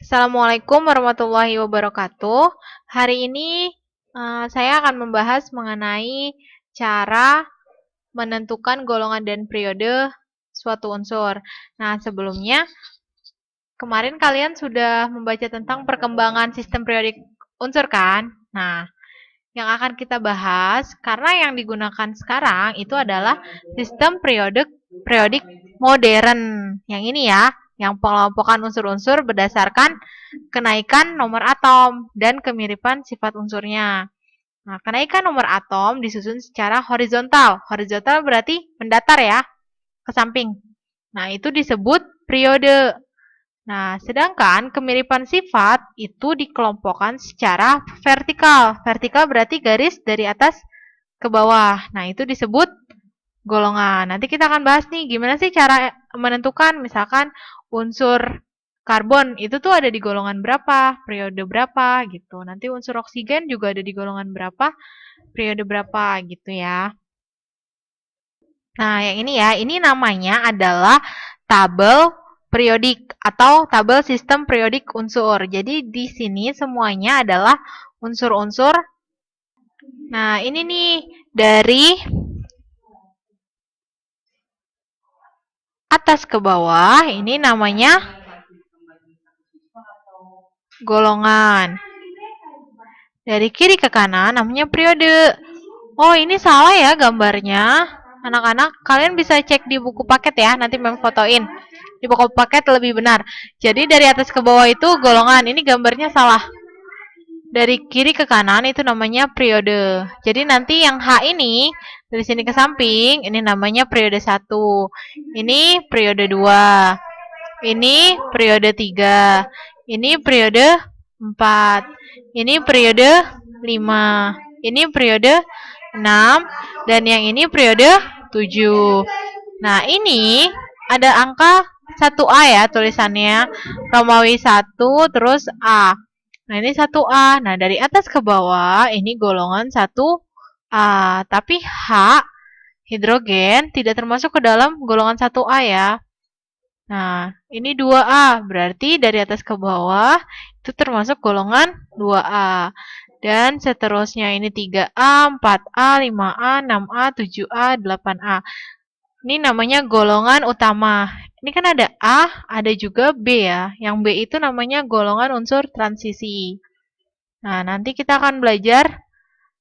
Assalamualaikum warahmatullahi wabarakatuh. Hari ini saya akan membahas mengenai cara menentukan golongan dan periode suatu unsur. Nah, sebelumnya kemarin kalian sudah membaca tentang perkembangan sistem periodik unsur kan? Nah, yang akan kita bahas karena yang digunakan sekarang itu adalah sistem periodik modern. Yang ini ya, yang pengelompokan unsur-unsur berdasarkan kenaikan nomor atom dan kemiripan sifat unsurnya. Nah, kenaikan nomor atom disusun secara horizontal. Horizontal berarti mendatar ya, ke samping. Nah, itu disebut periode. Nah, sedangkan kemiripan sifat itu dikelompokkan secara vertikal. Vertikal berarti garis dari atas ke bawah. Nah, itu disebut golongan. Nanti kita akan bahas nih gimana sih cara menentukan misalkan unsur karbon itu tuh ada di golongan berapa, periode berapa gitu. Nanti unsur oksigen juga ada di golongan berapa, periode berapa gitu ya. Nah, yang ini ya, ini namanya adalah tabel periodik atau tabel sistem periodik unsur. Jadi di sini semuanya adalah unsur-unsur. Nah, ini nih dari atas ke bawah, ini namanya golongan. Dari kiri ke kanan namanya periode. Oh, ini salah ya gambarnya. Anak-anak, kalian bisa cek di buku paket ya, nanti Mem fotoin. Di buku paket lebih benar. Jadi dari atas ke bawah itu golongan. Ini gambarnya salah. Dari kiri ke kanan itu namanya periode. Jadi nanti yang H ini dari sini ke samping ini namanya periode 1. Ini periode 2. Ini periode 3. Ini periode 4. Ini periode 5. Ini periode 6 dan yang ini periode 7. Nah, ini ada angka 1A ya tulisannya. Romawi 1 terus A. Nah, ini 1A. Nah, dari atas ke bawah ini golongan 1A. Tapi H hidrogen tidak termasuk ke dalam golongan 1A ya. Nah, ini 2A. Berarti dari atas ke bawah itu termasuk golongan 2A. Dan seterusnya ini 3A, 4A, 5A, 6A, 7A, 8A. Ini namanya golongan utama. Ini kan ada A, ada juga B ya. Yang B itu namanya golongan unsur transisi. Nah, nanti kita akan belajar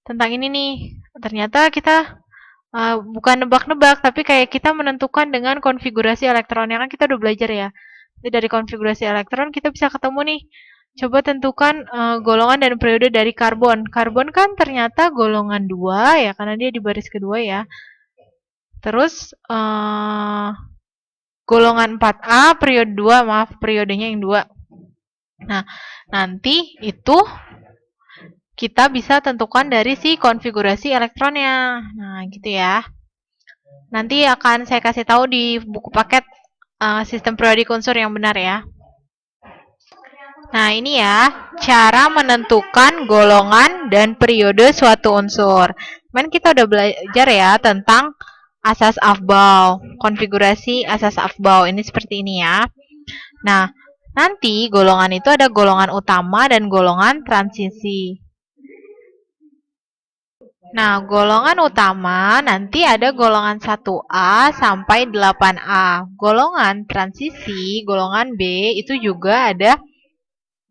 tentang ini nih. Ternyata kita bukan nebak-nebak, tapi kayak kita menentukan dengan konfigurasi elektronnya kan kita udah belajar ya. Jadi dari konfigurasi elektron kita bisa ketemu nih. Coba tentukan golongan dan periode dari karbon. Karbon kan ternyata golongan 2 ya, karena dia di baris kedua ya. Terus golongan 4A, periode 2, maaf periodenya yang 2. Nah, nanti itu kita bisa tentukan dari si konfigurasi elektronnya. Nah, gitu ya. Nanti akan saya kasih tahu di buku paket sistem periodik unsur yang benar ya. Nah, ini ya, cara menentukan golongan dan periode suatu unsur. Kemarin kita udah belajar ya tentang asas Aufbau, konfigurasi asas Aufbau. Ini seperti ini ya. Nah, nanti golongan itu ada golongan utama dan golongan transisi. Nah, golongan utama nanti ada golongan 1A sampai 8A. Golongan transisi, golongan B itu juga ada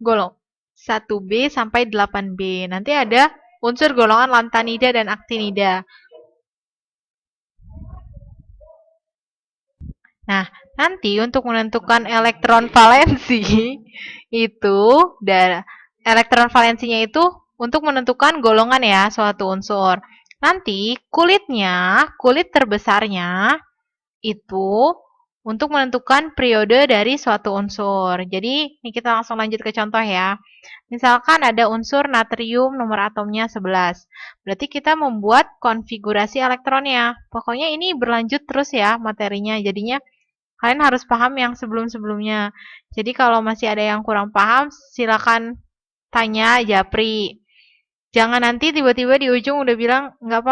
golong 1B sampai 8B. Nanti ada unsur golongan lantanida dan aktinida. Nah, nanti untuk menentukan elektron valensi itu elektron valensinya itu untuk menentukan golongan ya suatu unsur. Nanti kulit terbesarnya itu untuk menentukan periode dari suatu unsur. Jadi, ini kita langsung lanjut ke contoh ya. Misalkan ada unsur natrium nomor atomnya 11. Berarti kita membuat konfigurasi elektronnya. Pokoknya ini berlanjut terus ya materinya. Jadinya kalian harus paham yang sebelum-sebelumnya. Jadi kalau masih ada yang kurang paham, silakan tanya Japri. Jangan nanti tiba-tiba di ujung udah bilang nggak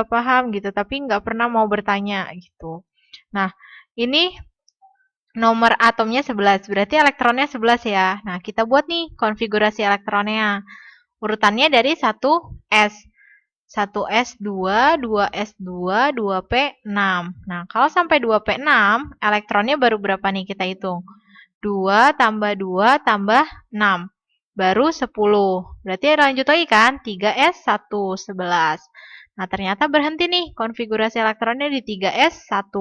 paham gitu, tapi nggak pernah mau bertanya gitu. Nah, ini nomor atomnya 11, berarti elektronnya 11 ya. Nah, kita buat nih konfigurasi elektronnya. Urutannya dari 1s. 1s2, 2s2, 2p6. Nah, kalau sampai 2p6, elektronnya baru berapa nih kita hitung? 2 tambah 2 tambah 6. Baru 10. Berarti lanjut lagi kan? 3s1, 11. Nah, ternyata berhenti nih konfigurasi elektronnya di 3s1.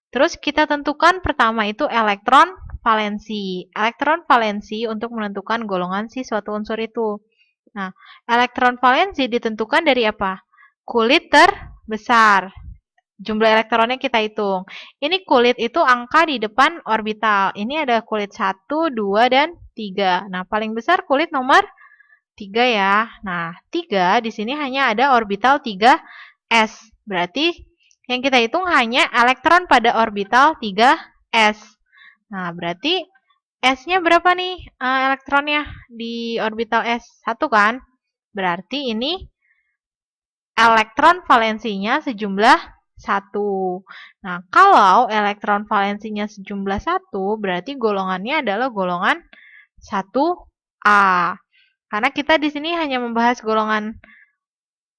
Terus kita tentukan pertama itu elektron valensi. Elektron valensi untuk menentukan golongan si suatu unsur itu. Nah, elektron valensi ditentukan dari apa? Kulit terbesar. Jumlah elektronnya kita hitung. Ini kulit itu angka di depan orbital. Ini ada kulit 1, 2, dan 3. Nah, paling besar kulit nomor 3 ya. Nah, 3 di sini hanya ada orbital 3s. Berarti yang kita hitung hanya elektron pada orbital 3s. Nah, berarti S-nya berapa nih elektronnya di orbital S? 1 kan? Berarti ini elektron valensinya sejumlah 1. Nah, kalau elektron valensinya sejumlah 1, berarti golongannya adalah golongan 1A. Karena kita di sini hanya membahas golongan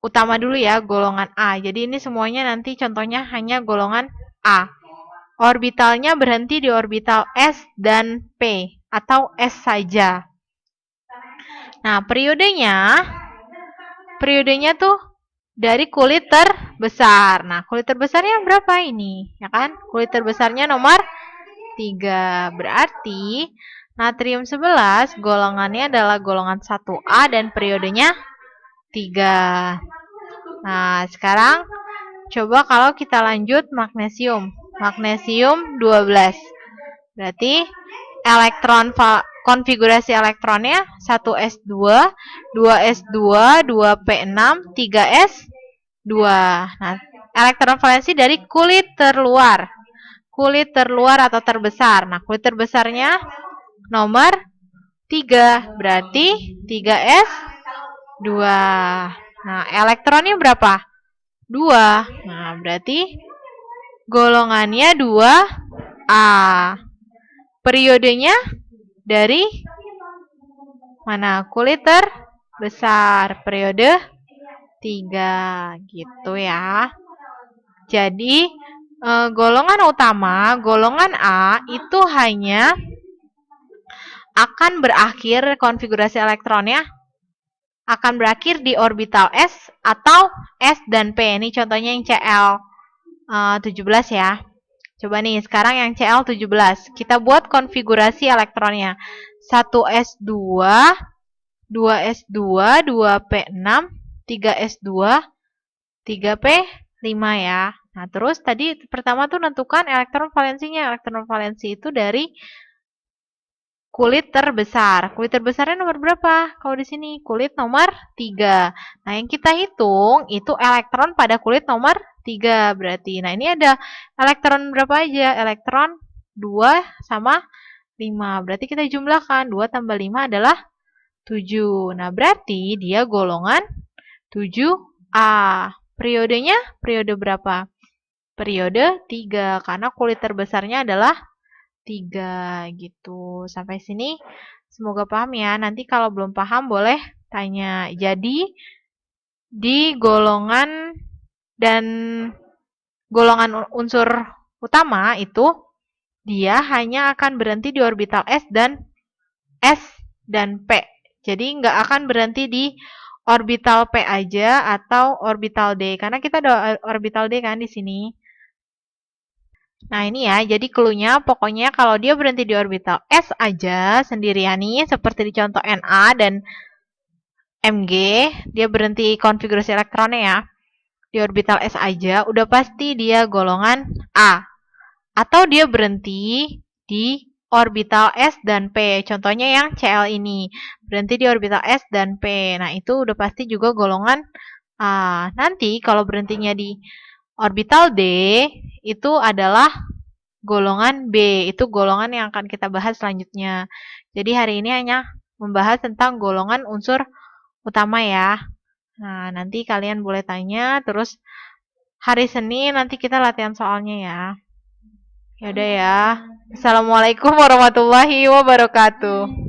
utama dulu ya, golongan A. Jadi ini semuanya nanti contohnya hanya golongan A. Orbitalnya berhenti di orbital S dan P atau S saja. Nah, periodenya tuh dari kulit terbesar. Nah, kulit terbesarnya berapa ini? Ya kan? Kulit terbesarnya nomor 3. Berarti natrium 11 golongannya adalah golongan 1A dan periodenya 3. Nah, sekarang coba kalau kita lanjut magnesium. Magnesium 12. Berarti konfigurasi elektronnya 1s2, 2s2, 2p6, 3s2. Nah, elektron valensi dari kulit terluar. Kulit terluar atau terbesar. Nah, kulit terbesarnya nomor 3. Berarti 3s2. Nah, elektronnya berapa? 2. Nah, berarti golongannya 2A. Periodenya dari mana? Kulit terbesar. Periode 3. Gitu ya. Jadi, golongan utama, golongan A, itu hanya akan berakhir konfigurasi elektronnya akan berakhir di orbital S atau S dan P. Ini contohnya yang Cl17 ya. Coba nih, sekarang yang Cl17. Kita buat konfigurasi elektronnya. 1s2, 2s2, 2p6, 3s2, 3p5 ya. Nah, terus tadi pertama tuh nentukan elektron valensinya. Elektron valensi itu dari kulit terbesar. Kulit terbesarnya nomor berapa? Kalau di sini kulit nomor 3. Nah, yang kita hitung itu elektron pada kulit nomor 3 berarti. Nah, ini ada elektron berapa aja? Elektron 2 sama 5. Berarti kita jumlahkan 2 tambah 5 adalah 7. Nah, berarti dia golongan 7A. Periodenya periode berapa? Periode 3 karena kulit terbesarnya adalah 3 gitu. Sampai sini semoga paham ya. Nanti kalau belum paham boleh tanya. Jadi di golongan dan golongan unsur utama itu dia hanya akan berhenti di orbital S dan P. Jadi nggak akan berhenti di orbital P aja atau orbital D. Karena kita ada orbital D kan di sini. Nah, ini ya, jadi clue-nya pokoknya kalau dia berhenti di orbital S aja sendirian nih, seperti di contoh Na dan Mg, dia berhenti konfigurasi elektronnya ya. Di orbital S aja, udah pasti dia golongan A. Atau dia berhenti di orbital S dan P. Contohnya yang Cl ini, berhenti di orbital S dan P. Nah, itu udah pasti juga golongan A. Nanti kalau berhentinya di orbital D, itu adalah golongan B. Itu golongan yang akan kita bahas selanjutnya. Jadi hari ini hanya membahas tentang golongan unsur utama ya. Nah, nanti kalian boleh tanya. Terus hari Senin nanti kita latihan soalnya ya. Yaudah ya. Assalamualaikum warahmatullahi wabarakatuh.